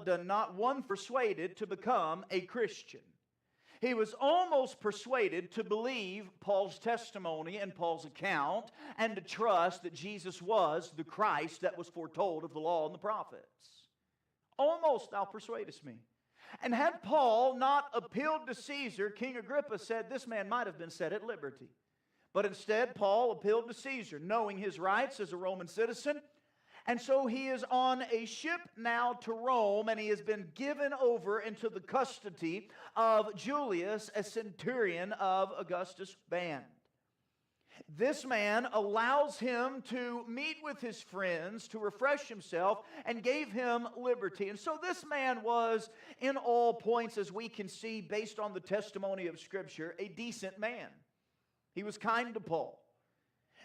done not one persuaded to become a Christian. He was almost persuaded to believe Paul's testimony and Paul's account and to trust that Jesus was the Christ that was foretold of the law and the prophets. Almost thou persuadest me. And had Paul not appealed to Caesar, King Agrippa said this man might have been set at liberty. But instead, Paul appealed to Caesar, knowing his rights as a Roman citizen. And so he is on a ship now to Rome, and he has been given over into the custody of Julius, a centurion of Augustus' band. This man allows him to meet with his friends, to refresh himself, and gave him liberty. And so this man was, in all points, as we can see, based on the testimony of Scripture, a decent man. He was kind to Paul.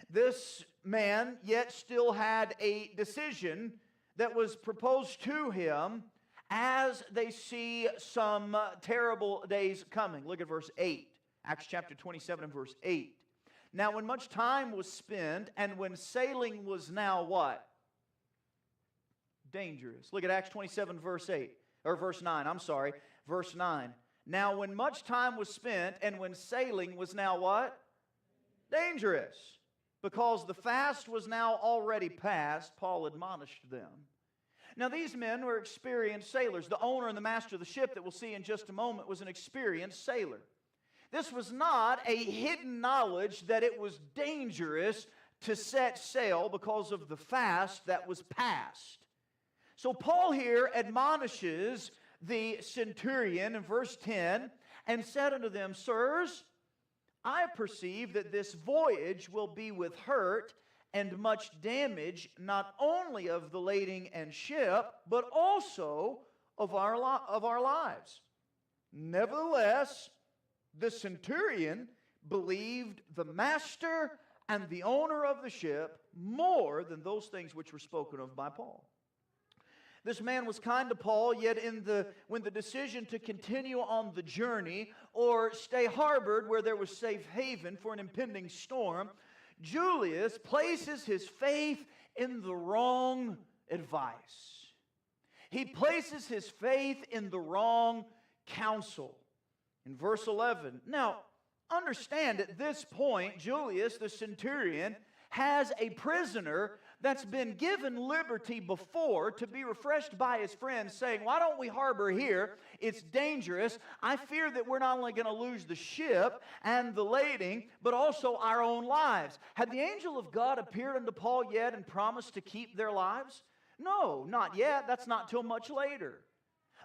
This man yet still had a decision that was proposed to him as they see some terrible days coming. Look at verse 8. Acts chapter 27 and verse 8. Now when much time was spent, and when sailing was now what? Dangerous. Look at Acts 27 verse 8. Or verse 9, I'm sorry. Verse 9. Now when much time was spent, and when sailing was now what? Dangerous. Because the fast was now already past, Paul admonished them. Now these men were experienced sailors. The owner and the master of the ship that we'll see in just a moment was an experienced sailor. This was not a hidden knowledge that it was dangerous to set sail because of the fast that was past. So Paul here admonishes the centurion in verse 10 and said unto them, Sirs, I perceive that this voyage will be with hurt and much damage, not only of the lading and ship, but also of our lives. Nevertheless, the centurion believed the master and the owner of the ship more than those things which were spoken of by Paul. This man was kind to Paul, yet when the decision to continue on the journey or stay harbored where there was safe haven for an impending storm, Julius places his faith in the wrong advice. He places his faith in the wrong counsel. In verse 11, now understand at this point, Julius the centurion has a prisoner that's been given liberty before to be refreshed by his friends, saying, why don't we harbor here? It's dangerous. I fear that we're not only going to lose the ship and the lading, but also our own lives. Had the angel of God appeared unto Paul yet and promised to keep their lives? No, not yet. That's not till much later.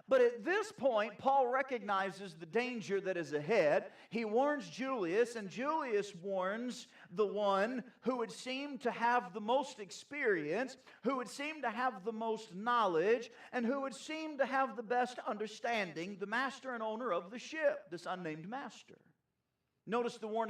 But at this point, Paul recognizes the danger that is ahead. He warns Julius, and Julius warns the one who would seem to have the most experience, who would seem to have the most knowledge, and who would seem to have the best understanding, the master and owner of the ship, this unnamed master. Notice the warning